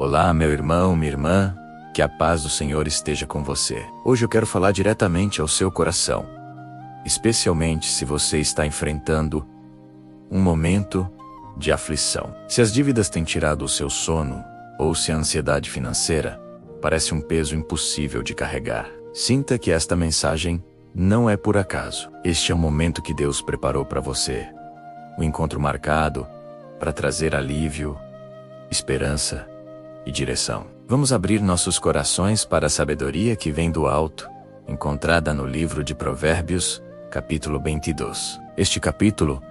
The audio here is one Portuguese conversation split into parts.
Olá, meu irmão, minha irmã, que a paz do Senhor esteja com você. Hoje eu quero falar diretamente ao seu coração, especialmente se você está enfrentando um momento de aflição. Se as dívidas têm tirado o seu sono, ou se a ansiedade financeira parece um peso impossível de carregar, sinta que esta mensagem não é por acaso. Este é o momento que Deus preparou para você. Um encontro marcado para trazer alívio, esperança e direção. Vamos abrir nossos corações para a sabedoria que vem do alto, encontrada no livro de Provérbios, capítulo 22. Este capítulo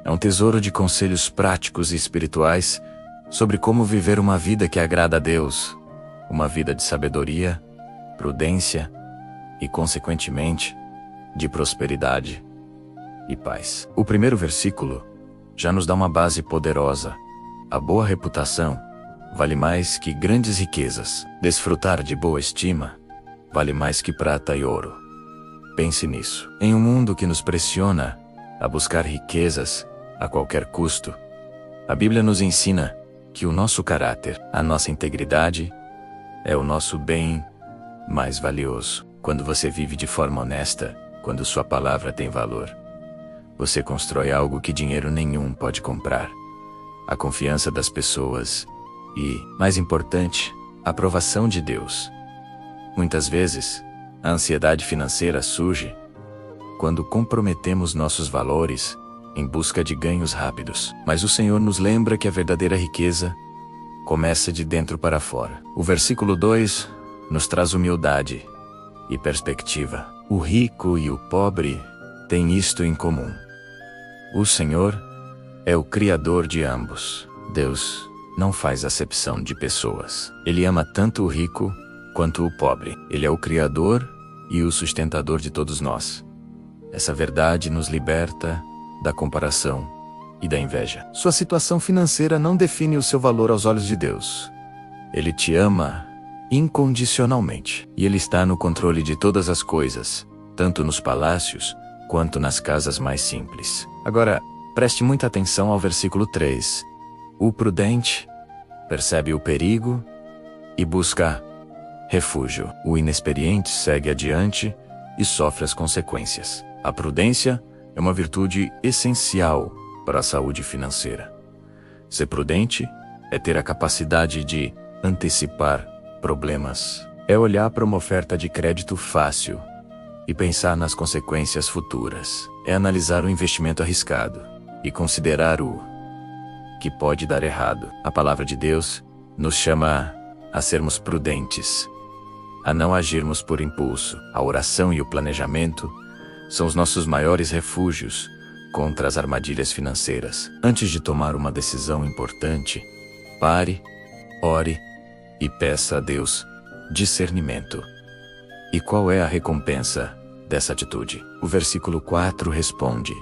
é um tesouro de conselhos práticos e espirituais sobre como viver uma vida que agrada a Deus, uma vida de sabedoria, prudência e, consequentemente, de prosperidade e paz. O primeiro versículo já nos dá uma base poderosa. A boa reputação vale mais que grandes riquezas. Desfrutar de boa estima vale mais que prata e ouro. Pense nisso. Em um mundo que nos pressiona a buscar riquezas a qualquer custo, a Bíblia nos ensina que o nosso caráter, a nossa integridade, é o nosso bem mais valioso. Quando você vive de forma honesta, quando sua palavra tem valor, você constrói algo que dinheiro nenhum pode comprar: a confiança das pessoas e, mais importante, a aprovação de Deus. Muitas vezes, a ansiedade financeira surge quando comprometemos nossos valores em busca de ganhos rápidos. Mas o Senhor nos lembra que a verdadeira riqueza começa de dentro para fora. O versículo 2 nos traz humildade e perspectiva. O rico e o pobre têm isto em comum: o Senhor é o Criador de ambos. Deus não faz acepção de pessoas. Ele ama tanto o rico quanto o pobre. Ele é o Criador e o sustentador de todos nós. Essa verdade nos liberta da comparação e da inveja. Sua situação financeira não define o seu valor aos olhos de Deus. Ele te ama incondicionalmente. E Ele está no controle de todas as coisas, tanto nos palácios quanto nas casas mais simples. Agora, preste muita atenção ao versículo 3. O prudente percebe o perigo e busca refúgio. O inexperiente segue adiante e sofre as consequências. A prudência é uma virtude essencial para a saúde financeira. Ser prudente é ter a capacidade de antecipar problemas. É olhar para uma oferta de crédito fácil e pensar nas consequências futuras. É analisar o investimento arriscado e considerar o que pode dar errado. A palavra de Deus nos chama a sermos prudentes, a não agirmos por impulso. A oração e o planejamento são os nossos maiores refúgios contra as armadilhas financeiras. Antes de tomar uma decisão importante, pare, ore e peça a Deus discernimento. E qual é a recompensa dessa atitude? O versículo 4 responde: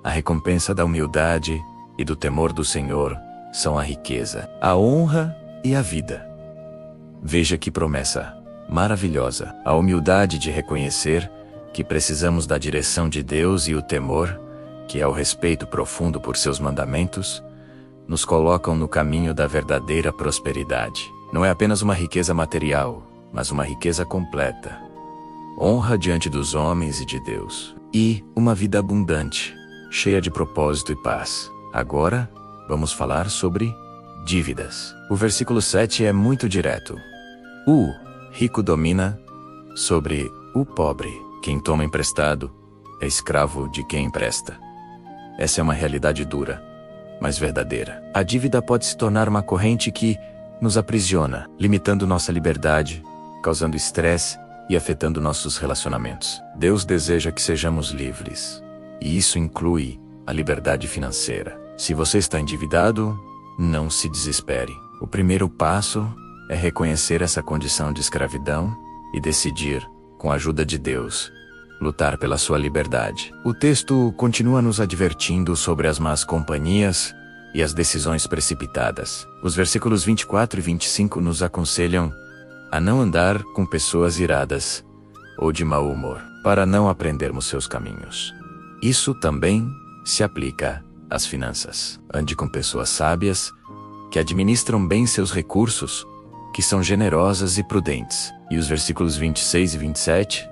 a recompensa da humildade e do temor do Senhor são a riqueza, a honra e a vida. Veja que promessa maravilhosa. A humildade de reconhecer que precisamos da direção de Deus e o temor, que é o respeito profundo por seus mandamentos, nos colocam no caminho da verdadeira prosperidade. Não é apenas uma riqueza material, mas uma riqueza completa. Honra diante dos homens e de Deus. E uma vida abundante, cheia de propósito e paz. Agora, vamos falar sobre dívidas. O versículo 7 é muito direto. O rico domina sobre o pobre. Quem toma emprestado é escravo de quem empresta. Essa é uma realidade dura, mas verdadeira. A dívida pode se tornar uma corrente que nos aprisiona, limitando nossa liberdade, causando estresse e afetando nossos relacionamentos. Deus deseja que sejamos livres, e isso inclui a liberdade financeira. Se você está endividado, não se desespere. O primeiro passo é reconhecer essa condição de escravidão e decidir, com a ajuda de Deus, lutar pela sua liberdade. O texto continua nos advertindo sobre as más companhias e as decisões precipitadas. Os versículos 24 e 25 nos aconselham a não andar com pessoas iradas ou de mau humor, para não aprendermos seus caminhos. Isso também se aplica às finanças. Ande com pessoas sábias, que administram bem seus recursos, que são generosas e prudentes. E os versículos 26 e 27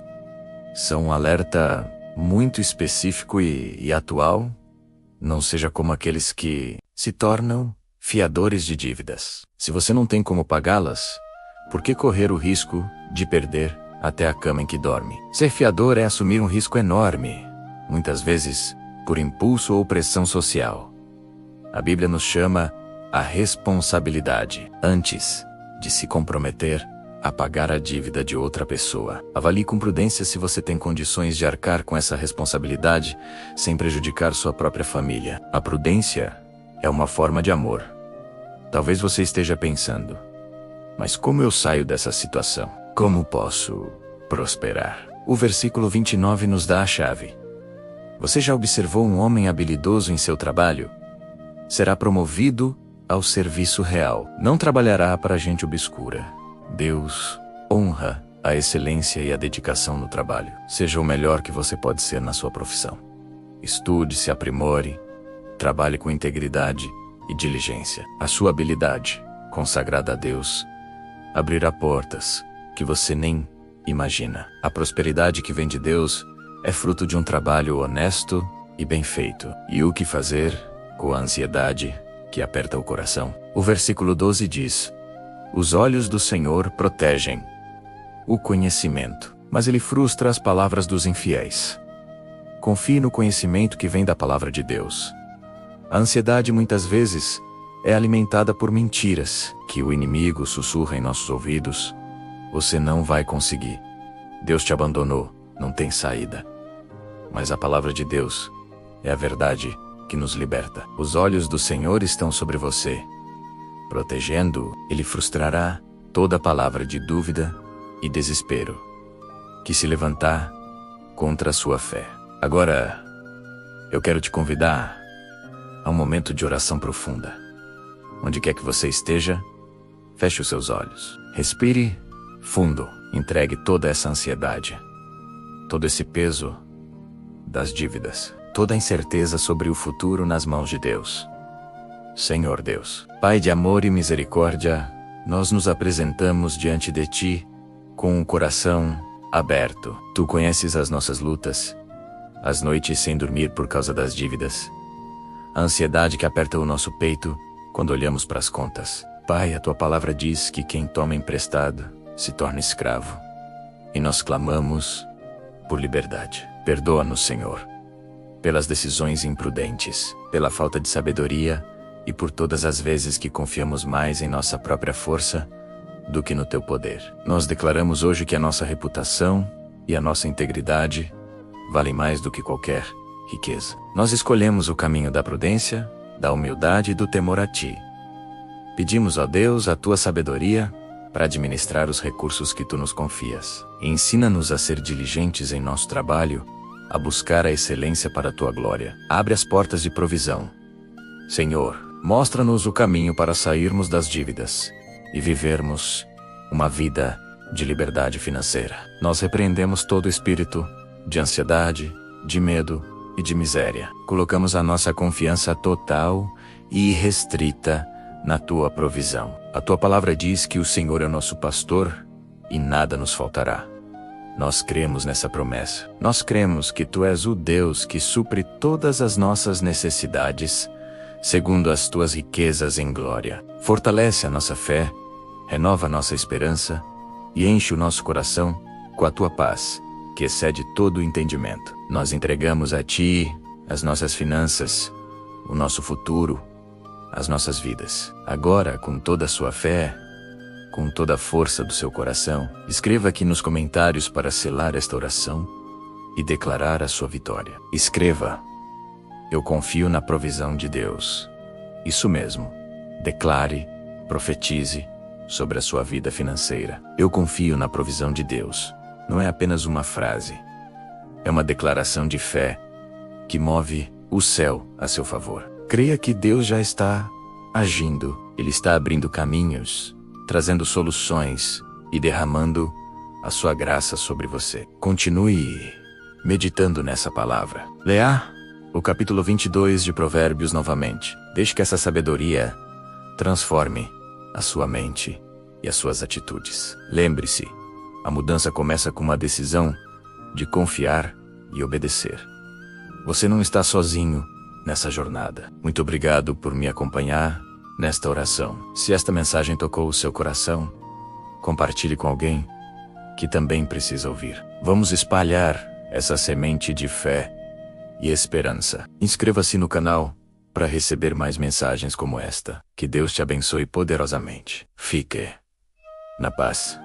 são um alerta muito específico e atual. Não seja como aqueles que se tornam fiadores de dívidas. Se você não tem como pagá-las, por que correr o risco de perder até a cama em que dorme? Ser fiador é assumir um risco enorme, muitas vezes por impulso ou pressão social. A Bíblia nos chama a responsabilidade antes de se comprometer a pagar a dívida de outra pessoa. Avalie com prudência se você tem condições de arcar com essa responsabilidade sem prejudicar sua própria família. A prudência é uma forma de amor. Talvez você esteja pensando, mas como eu saio dessa situação? Como posso prosperar? O versículo 29 nos dá a chave. Você já observou um homem habilidoso em seu trabalho? Será promovido ao serviço real. Não trabalhará para gente obscura. Deus honra a excelência e a dedicação no trabalho. Seja o melhor que você pode ser na sua profissão. Estude, se aprimore, trabalhe com integridade e diligência. A sua habilidade, consagrada a Deus, abrirá portas que você nem imagina. A prosperidade que vem de Deus é fruto de um trabalho honesto e bem feito. E o que fazer com a ansiedade que aperta o coração? O versículo 12 diz: os olhos do Senhor protegem o conhecimento, mas ele frustra as palavras dos infiéis. Confie no conhecimento que vem da palavra de Deus. A ansiedade muitas vezes é alimentada por mentiras que o inimigo sussurra em nossos ouvidos. Você não vai conseguir. Deus te abandonou, não tem saída. Mas a palavra de Deus é a verdade que nos liberta. Os olhos do Senhor estão sobre você. Protegendo, ele frustrará toda palavra de dúvida e desespero que se levantar contra a sua fé. Agora, eu quero te convidar a um momento de oração profunda. Onde quer que você esteja, feche os seus olhos. Respire fundo. Entregue toda essa ansiedade, todo esse peso das dívidas, toda a incerteza sobre o futuro nas mãos de Deus. Senhor Deus, Pai de amor e misericórdia, nós nos apresentamos diante de Ti com um coração aberto. Tu conheces as nossas lutas, as noites sem dormir por causa das dívidas, a ansiedade que aperta o nosso peito quando olhamos para as contas. Pai, a Tua palavra diz que quem toma emprestado se torna escravo, e nós clamamos por liberdade. Perdoa-nos, Senhor, pelas decisões imprudentes, pela falta de sabedoria e por todas as vezes que confiamos mais em nossa própria força do que no Teu poder. Nós declaramos hoje que a nossa reputação e a nossa integridade valem mais do que qualquer riqueza. Nós escolhemos o caminho da prudência, da humildade e do temor a Ti. Pedimos, ó Deus, a Tua sabedoria para administrar os recursos que Tu nos confias. E ensina-nos a ser diligentes em nosso trabalho, a buscar a excelência para a Tua glória. Abre as portas de provisão. Senhor, mostra-nos o caminho para sairmos das dívidas e vivermos uma vida de liberdade financeira. Nós repreendemos todo espírito de ansiedade, de medo e de miséria. Colocamos a nossa confiança total e irrestrita na Tua provisão. A Tua palavra diz que o Senhor é nosso pastor e nada nos faltará. Nós cremos nessa promessa. Nós cremos que Tu és o Deus que supre todas as nossas necessidades, segundo as Tuas riquezas em glória. Fortalece a nossa fé, renova a nossa esperança e enche o nosso coração com a Tua paz, que excede todo o entendimento. Nós entregamos a Ti as nossas finanças, o nosso futuro, as nossas vidas. Agora, com toda a sua fé, com toda a força do seu coração, escreva aqui nos comentários para selar esta oração e declarar a sua vitória. Escreva: eu confio na provisão de Deus. Isso mesmo. Declare, profetize sobre a sua vida financeira. Eu confio na provisão de Deus. Não é apenas uma frase. É uma declaração de fé que move o céu a seu favor. Creia que Deus já está agindo. Ele está abrindo caminhos, trazendo soluções e derramando a sua graça sobre você. Continue meditando nessa palavra. Leia o capítulo 22 de Provérbios novamente. Deixe que essa sabedoria transforme a sua mente e as suas atitudes. Lembre-se, a mudança começa com uma decisão de confiar e obedecer. Você não está sozinho nessa jornada. Muito obrigado por me acompanhar nesta oração. Se esta mensagem tocou o seu coração, compartilhe com alguém que também precisa ouvir. Vamos espalhar essa semente de fé e esperança. Inscreva-se no canal para receber mais mensagens como esta. Que Deus te abençoe poderosamente. Fique na paz.